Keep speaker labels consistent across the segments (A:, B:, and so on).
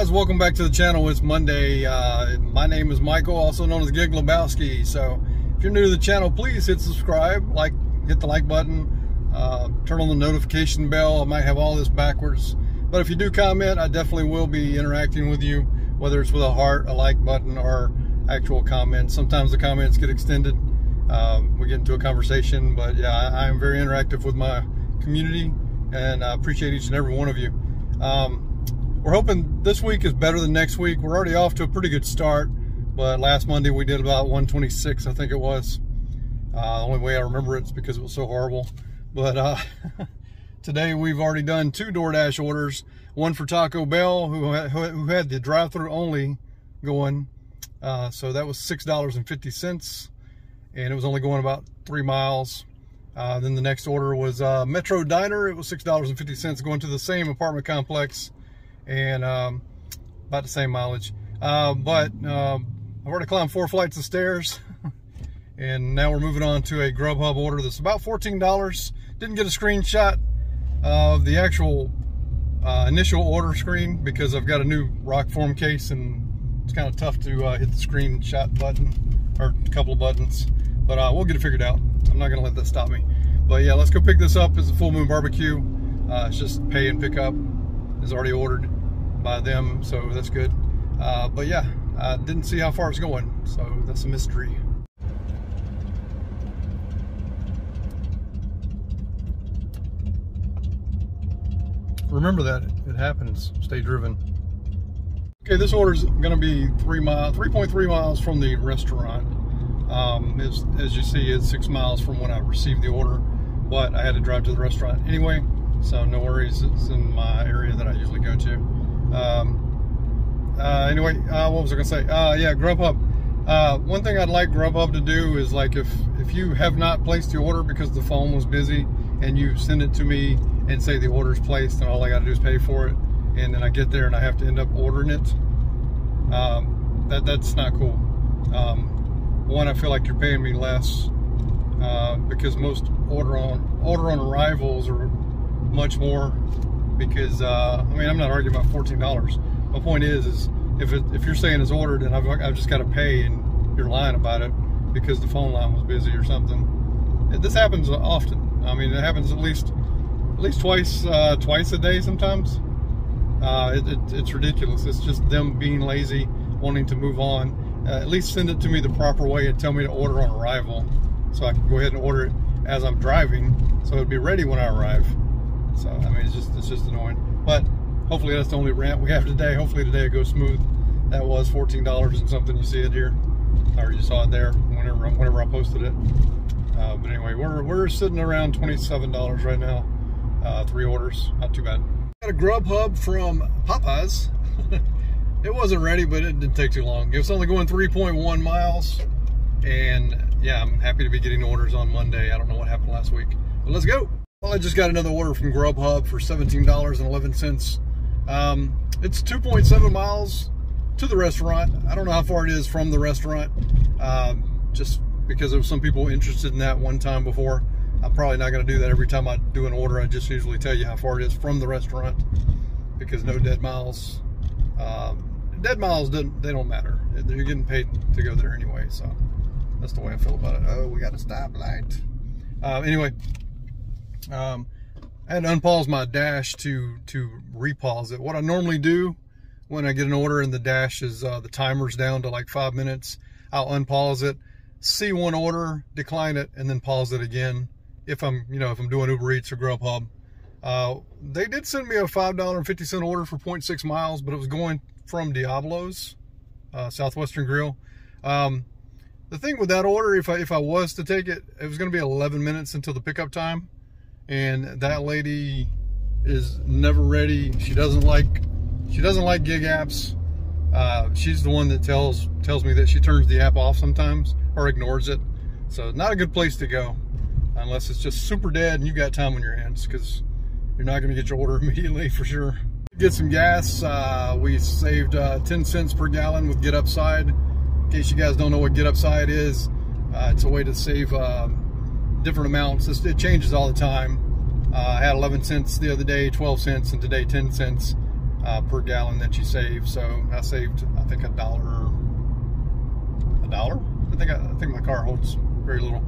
A: Guys, welcome back to the channel. It's Monday. My name is Michael, also known as Gig Lebowski. So if you're new to the channel, please hit subscribe, hit the like button, turn on the notification bell. I might have all this backwards, but if you do comment, I definitely will be interacting with you, whether it's with a heart, a like button, or actual comments. Sometimes the comments get extended. We get into a conversation, but yeah, I am very interactive with my community, and I appreciate each and every one of you. We're hoping this week is better than next week. We're already off to a pretty good start, but last Monday we did about 126, I think it was. The only way I remember it's because it was so horrible. But today we've already done 2 DoorDash orders. One for Taco Bell, who had the drive-thru only going. So that was $6.50, and it was only going about 3 miles. Then the next order was Metro Diner. It was $6.50 going to the same apartment complex, and about the same mileage. But I've already climbed 4 flights of stairs, and now we're moving on to a GrubHub order that's about $14. Didn't get a screenshot of the actual initial order screen because I've got a new rock form case, and it's kind of tough to hit the screenshot button, or a couple of buttons. But we'll get it figured out. I'm not gonna let that stop me. But yeah, let's go pick this up. It's a Full Moon Barbecue. It's just pay and pick up. It's already ordered by them, so that's good. But yeah, I didn't see how far it's going, so that's a mystery. Remember that it happens. Stay driven. Okay, this order is going to be 3.3 miles from the restaurant. As you see, it's 6 miles from when I received the order, but I had to drive to the restaurant anyway, so no worries. It's in my area that I usually go to. Anyway, what was I gonna say? Yeah, GrubHub. One thing I'd like GrubHub to do is, like, if you have not placed the order because the phone was busy, and you send it to me and say the order's placed, and all I gotta do is pay for it, and then I get there and I have to end up ordering it, that's not cool. One, I feel like you're paying me less because most order on arrivals are much more. Because I mean, I'm not arguing about $14. My point is if you're saying it's ordered and I've just got to pay, and you're lying about it because the phone line was busy or something. This happens often. I mean, it happens at least twice a day sometimes. It's ridiculous. It's just them being lazy, wanting to move on. At least send it to me the proper way and tell me to order on arrival, so I can go ahead and order it as I'm driving, so it'll be ready when I arrive. So I mean, it's just annoying. But hopefully that's the only rant we have today. Hopefully today it goes smooth. That was $14 and something. You see it here, or you saw it there whenever I posted it. But anyway, we're sitting around $27 right now. 3 orders, not too bad. Got a GrubHub from Popeyes. It wasn't ready, but it didn't take too long. It was only going 3.1 miles. And yeah, I'm happy to be getting orders on Monday. I don't know what happened last week, but let's go. Well, I just got another order from GrubHub for $17.11. It's 2.7 miles to the restaurant. I don't know how far it is from the restaurant, just because there were some people interested in that one time before. I'm probably not going to do that every time I do an order. I just usually tell you how far it is from the restaurant, because no dead miles. Dead miles, they don't matter. You're getting paid to go there anyway, so that's the way I feel about it. Oh, we got a stoplight. Anyway, I had to unpause my dash to repause it. What I normally do when I get an order and the dash is the timer's down to like 5 minutes, I'll unpause it, see one order, decline it, and then pause it again. If I'm doing UberEats or GrubHub. They did send me a $5.50 order for 0.6 miles, but it was going from Diablo's, Southwestern Grill. The thing with that order, if I was to take it, it was going to be 11 minutes until the pickup time, and that lady is never ready. She doesn't like gig apps. She's the one that tells me that she turns the app off sometimes or ignores it. So not a good place to go unless it's just super dead and you got time on your hands, because you're not going to get your order immediately for sure. Get some gas. We saved 10 cents per gallon with Get Upside. In case you guys don't know what Get Upside is, it's a way to save different amounts. It changes all the time. I had 11 cents the other day, 12 cents, and today 10 cents. per gallon that you save. So I saved, I think, $1. I think my car holds very little.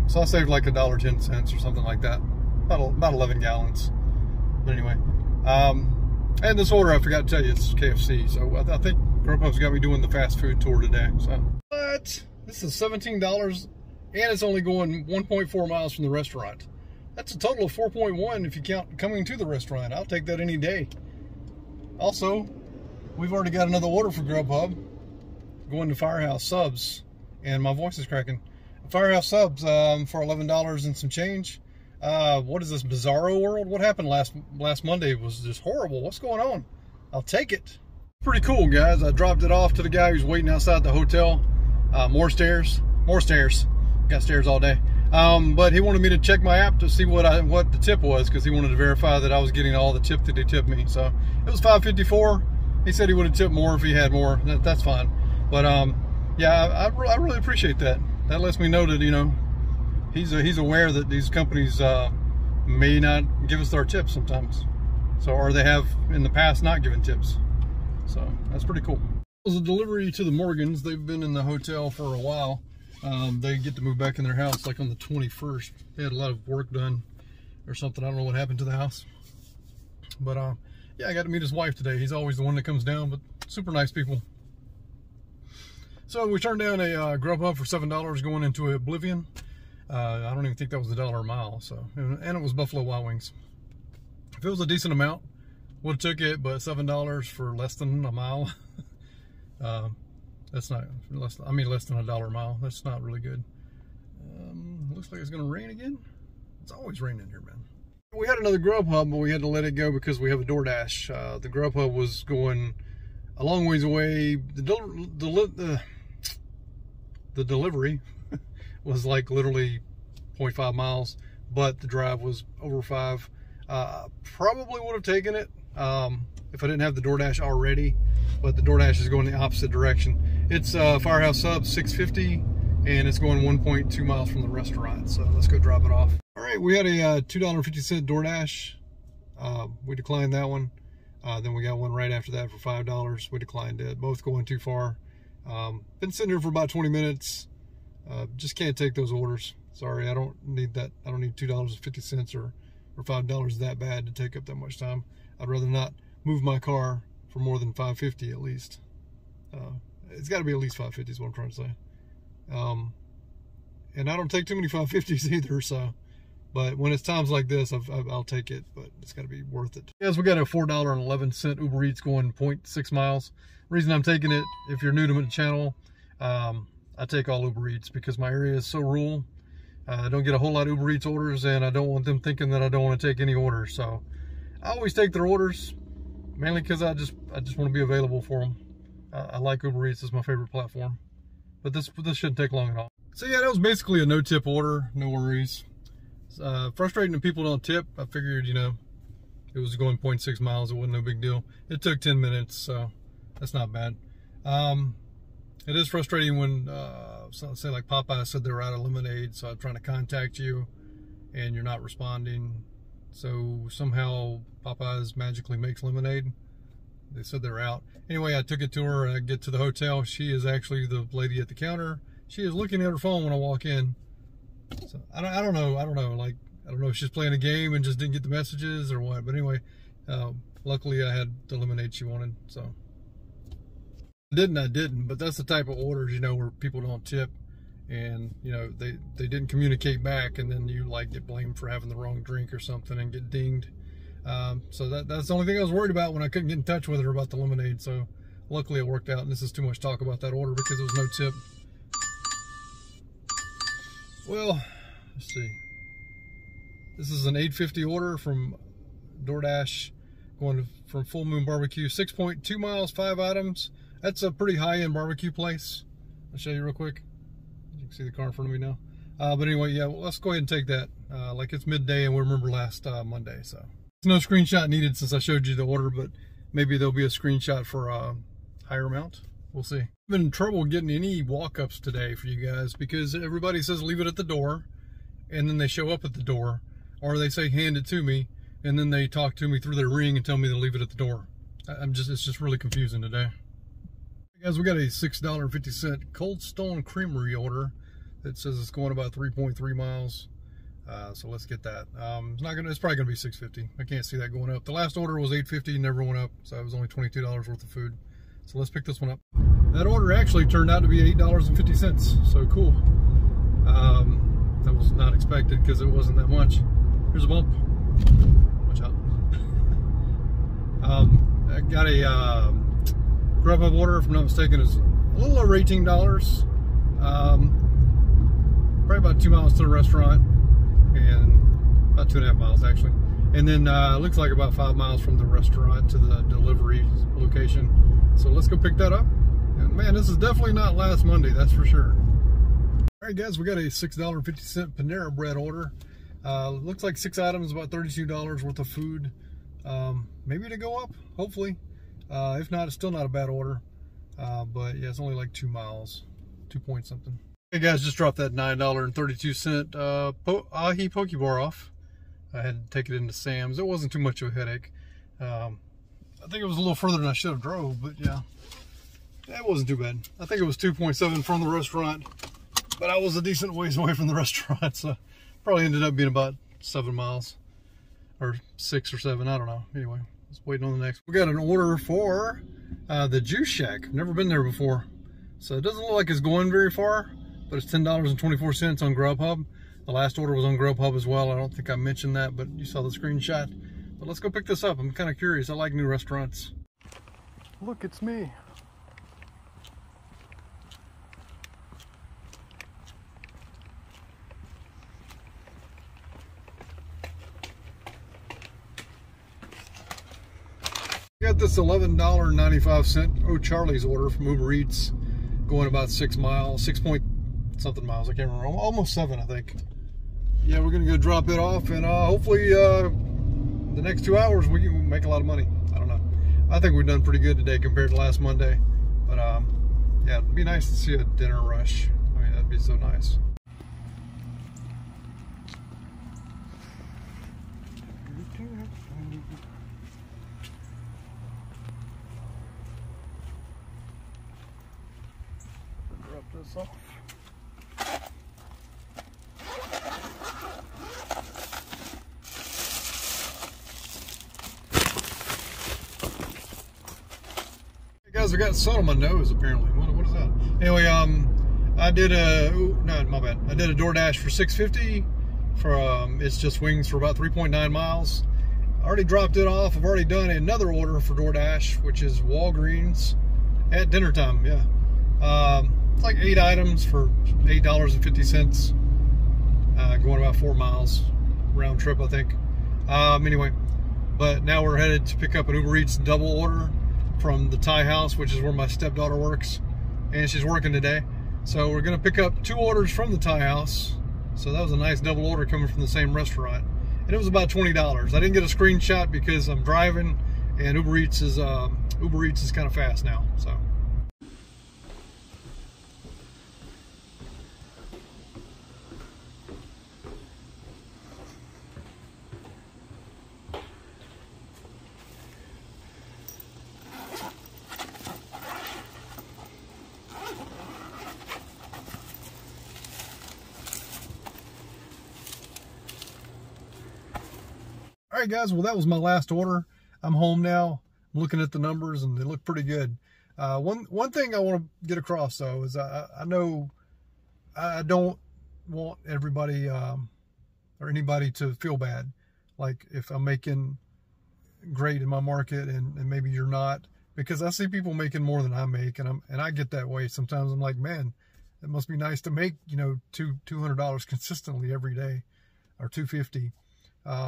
A: So I saved like $1.10 or something like that. About 11 gallons. But anyway, and this order, I forgot to tell you, it's KFC. So I think GrubHub's got me doing the fast food tour today. So, but this is $17, and it's only going 1.4 miles from the restaurant. That's a total of 4.1 if you count coming to the restaurant. I'll take that any day. Also, we've already got another order for GrubHub going to Firehouse Subs, and my voice is cracking. Firehouse Subs for $11 and some change. What is this bizarro world? What happened last Monday was just horrible. What's going on? I'll take it. Pretty cool, guys. I dropped it off to the guy who's waiting outside the hotel. More stairs. Got stairs all day. But he wanted me to check my app to see what the tip was, because he wanted to verify that I was getting all the tip that they tipped me. So it was $5.54. He said he would have tipped more if he had more. That's fine. But yeah, I really appreciate that. That lets me know that, you know, he's aware that these companies may not give us our tips sometimes. So, or they have in the past not given tips. So that's pretty cool. It was a delivery to the Morgans. They've been in the hotel for a while. They get to move back in their house like on the 21st. They had a lot of work done or something. I don't know what happened to the house. But yeah, I got to meet his wife today. He's always the one that comes down, but super nice people. So we turned down a GrubHub for $7 going into Oblivion. I don't even think that was $1 a mile. So, and it was Buffalo Wild Wings. If it was a decent amount, would have took it, but $7 for less than a mile. That's not less than $1 a mile. That's not really good. Looks like it's gonna rain again. It's always raining here, man. We had another GrubHub, but we had to let it go because we have a DoorDash. The GrubHub was going a long ways away. The delivery was like literally 0.5 miles, but the drive was over 5. Probably would have taken it if I didn't have the DoorDash already, but the DoorDash is going the opposite direction. It's Firehouse Subs 650, and it's going 1.2 miles from the restaurant. So let's go drop it off. All right, we had a $2.50 DoorDash. We declined that one. Then we got one right after that for $5. We declined it. Both going too far. Been sitting here for about 20 minutes. Just can't take those orders. Sorry, I don't need that. I don't need $2.50 or $5 that bad to take up that much time. I'd rather not move my car for more than $5.50 at least. It's got to be at least $5.50 is what I'm trying to say. And I don't take too many $5.50s either. So, but when it's times like this, I'll take it. But it's got to be worth it. Yes, we got a $4.11 UberEats going 0.6 miles. Reason I'm taking it, if you're new to the channel, I take all UberEats because my area is so rural. I don't get a whole lot of UberEats orders, and I don't want them thinking that I don't want to take any orders. So I always take their orders, mainly because I just want to be available for them. I like UberEats. It's my favorite platform. But this shouldn't take long at all. So yeah, that was basically a no-tip order. No worries. Frustrating that people don't tip. I figured, you know, it was going 0.6 miles. It wasn't no big deal. It took 10 minutes, so that's not bad. It is frustrating when, say like Popeye said they were out of lemonade, so I'm trying to contact you and you're not responding. So somehow Popeyes magically makes lemonade. They said they're out. Anyway, I took it to her and I get to the hotel. She is actually the lady at the counter. She is looking at her phone when I walk in. So I don't know. Like, I don't know if she's playing a game and just didn't get the messages or what. But anyway, luckily I had the lemonade she wanted, so. I didn't, but that's the type of orders, you know, where people don't tip and, you know, they didn't communicate back, and then you like get blamed for having the wrong drink or something and get dinged. So that's the only thing I was worried about when I couldn't get in touch with her about the lemonade. So luckily it worked out, and this is too much talk about that order because there was no tip. Well, let's see. This is an $8.50 order from DoorDash going from Full Moon Barbecue, 6.2 miles, 5 items. That's a pretty high-end barbecue place. I'll show you real quick. You can see the car in front of me now. But anyway, yeah, well, let's go ahead and take that. Like it's midday, and we remember last Monday, so. There's no screenshot needed since I showed you the order, but maybe there'll be a screenshot for a higher amount. We'll see. I've been in trouble getting any walk-ups today for you guys because everybody says leave it at the door, and then they show up at the door, or they say hand it to me, and then they talk to me through their ring and tell me to leave it at the door. It's just really confusing today. Hey guys, we got a $6.50 Cold Stone Creamery order that says it's going about 3.3 miles. So let's get that. It's probably gonna be $6.50. I can't see that going up. The last order was $8.50, never went up, so it was only $22 worth of food. So let's pick this one up. That order actually turned out to be $8.50, so cool. That was not expected because it wasn't that much. Here's a bump. Watch out. I got a GrubHub order, if I'm not mistaken, is a little over $18. Probably about 2 miles to the restaurant, and about 2.5 miles actually. And then looks like about 5 miles from the restaurant to the delivery location. So let's go pick that up. And man, this is definitely not last Monday, that's for sure. All right guys, we got a $6.50 Panera Bread order. Looks like 6 items, about $32 worth of food. Maybe to go up, hopefully. If not, it's still not a bad order. But yeah, it's only like 2 miles, 2 point something. Hey guys, just dropped that $9.32 ahi poke bar off. I had to take it into Sam's. It wasn't too much of a headache. I think it was a little further than I should have drove, but yeah, it wasn't too bad. I think it was 2.7 from the restaurant, but I was a decent ways away from the restaurant, so probably ended up being about 7 miles, or 6 or 7, I don't know. Anyway, just waiting on the next. We got an order for the Juice Shack. Never been there before, so it doesn't look like it's going very far, but it's $10.24 on GrubHub. The last order was on GrubHub as well. I don't think I mentioned that, but you saw the screenshot. But let's go pick this up. I'm kind of curious. I like new restaurants. Look, it's me. Got this $11.95 O'Charlie's order from UberEats, going about 6 miles, 6 point something miles. I can't remember. Almost 7, I think. Yeah, we're gonna go drop it off, and hopefully the next 2 hours we can make a lot of money. I don't know. I think we've done pretty good today compared to last Monday. But yeah, it'd be nice to see a dinner rush. I mean, that'd be so nice. Drop this off. Guys, I got sun on my nose apparently. What is that? Anyway, I did a I did a DoorDash for $6.50 for it's just wings for about 3.9 miles. I already dropped it off. I've already done another order for DoorDash, which is Walgreens at dinner time. Yeah, it's like 8 items for $8.50. Going about 4 miles round trip, I think. Anyway, but now we're headed to pick up an Uber Eats double order from the Thai house, which is where my stepdaughter works, and she's working today. So we're gonna pick up 2 orders from the Thai house. So that was a nice double order coming from the same restaurant, and it was about $20. I didn't get a screenshot because I'm driving, and Uber Eats is kind of fast now. So. All right, guys, well, that was my last order. I'm home now. I'm looking at the numbers, and they look pretty good. One thing I want to get across, though, is I know I don't want everybody or anybody to feel bad. Like if I'm making great in my market and maybe you're not, because I see people making more than I make, and I get that way. Sometimes I'm like, man, it must be nice to make, you know, $200 consistently every day, or $250.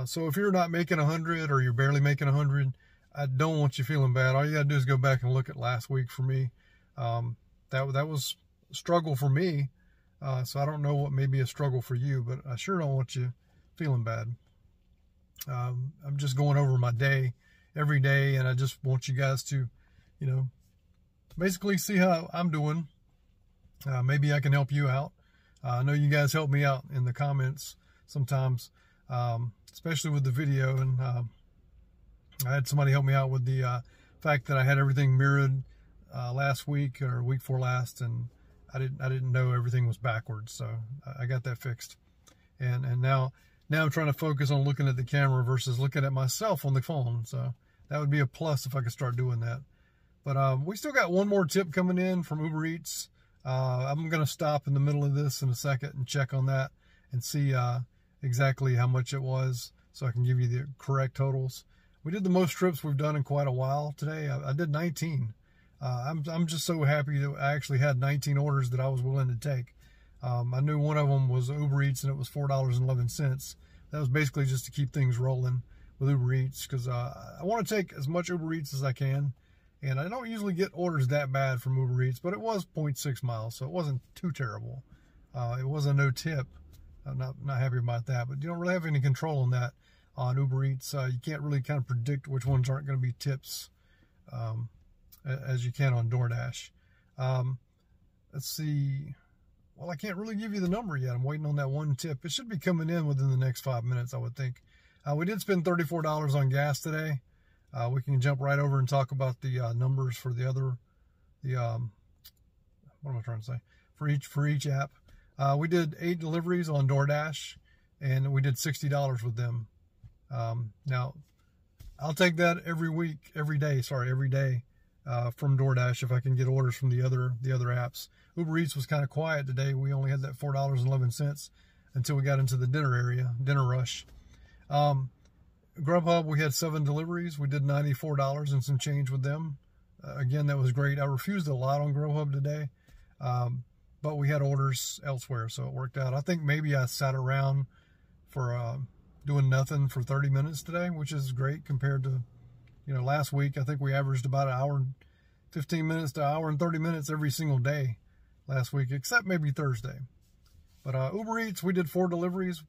A: So if you're not making 100 or you're barely making 100, I don't want you feeling bad. All you gotta do is go back and look at last week for me. That was a struggle for me. So I don't know what may be a struggle for you, but I sure don't want you feeling bad. I'm just going over my day every day, and I just want you guys to, you know, basically see how I'm doing. Maybe I can help you out. I know you guys help me out in the comments sometimes. Especially with the video, and I had somebody help me out with the fact that I had everything mirrored last week or week before last, and I didn't know everything was backwards, so I got that fixed. And now I'm trying to focus on looking at the camera versus looking at myself on the phone. So that would be a plus if I could start doing that. But we still got one more tip coming in from UberEats. I'm going to stop in the middle of this in a second and check on that and see exactly how much it was, so I can give you the correct totals. We did the most trips we've done in quite a while today. I did 19. I'm just so happy that I actually had 19 orders that I was willing to take. I knew one of them was UberEats, and it was $4.11. That was basically just to keep things rolling with UberEats, because I want to take as much UberEats as I can. And I don't usually get orders that bad from UberEats, but it was 0.6 miles, so it wasn't too terrible. It was a no tip. I'm not happy about that, but you don't really have any control on that on UberEats. You can't really kind of predict which ones aren't going to be tips as you can on DoorDash. Let's see. Well, I can't really give you the number yet. I'm waiting on that one tip. It should be coming in within the next 5 minutes, I would think. We did spend $34 on gas today. We can jump right over and talk about the numbers for the other, what am I trying to say? For each app. We did 8 deliveries on DoorDash, and we did $60 with them. Now, I'll take that every day from DoorDash if I can get orders from the other apps. UberEats was kind of quiet today. We only had that $4.11 until we got into the dinner rush. GrubHub, we had 7 deliveries. We did $94 and some change with them. Again, that was great. I refused a lot on GrubHub today, but we had orders elsewhere, so it worked out. I think maybe I sat around for doing nothing for 30 minutes today, which is great compared to, last week. I think we averaged about an hour and 15 minutes to an hour and 30 minutes every single day last week, except maybe Thursday. But UberEats, we did 4 deliveries.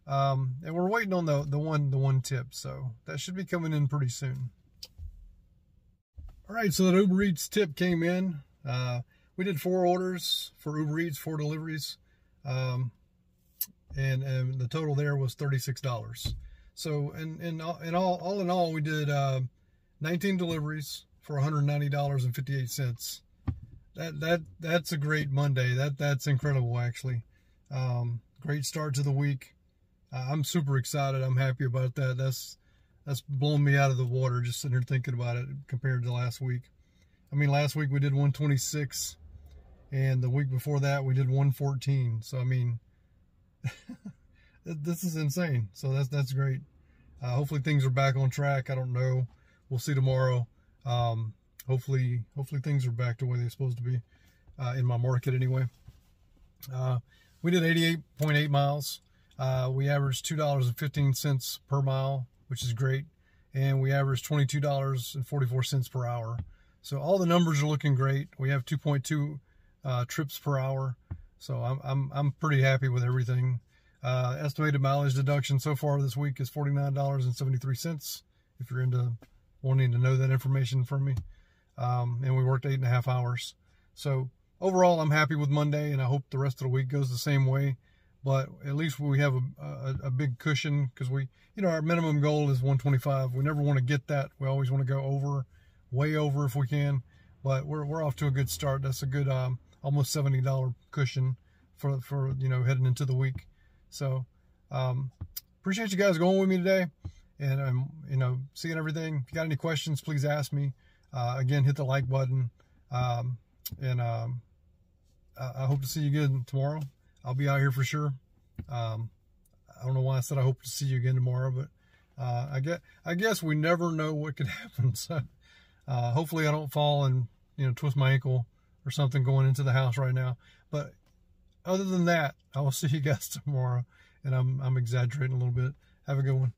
A: And we're waiting on the one tip, so that should be coming in pretty soon. All right, so that UberEats tip came in. We did 4 orders for UberEats, 4 deliveries, and the total there was $36. So all in all, we did 19 deliveries for $190.58. That's a great Monday. That's incredible, actually. Great start to the week. I'm super excited. I'm happy about that. That's blown me out of the water just sitting here thinking about it compared to last week. I mean, last week we did 126, and the week before that we did 114. So I mean, this is insane. So that's great. Hopefully things are back on track. I don't know. We'll see tomorrow. Hopefully things are back to where they're supposed to be in my market anyway. We did 88.8 miles. We averaged $2.15 per mile, which is great, and we averaged $22.44 per hour. So all the numbers are looking great. We have 2.2 trips per hour, so I'm pretty happy with everything. Estimated mileage deduction so far this week is $49.73. If you're into wanting to know that information from me, and we worked 8.5 hours. So overall, I'm happy with Monday, and I hope the rest of the week goes the same way. But at least we have a big cushion, because our minimum goal is 125. We never want to get that. We always want to go way over if we can. But we're off to a good start. That's a good almost $70 cushion for heading into the week. So appreciate you guys going with me today, and seeing everything. If you got any questions, please ask me. Again, hit the like button, and I hope to see you again tomorrow. I'll be out here for sure. I don't know why I said I hope to see you again tomorrow, but I guess we never know what could happen. So hopefully I don't fall and twist my ankle or something going into the house right now. But other than that, I will see you guys tomorrow. And I'm exaggerating a little bit. Have a good one.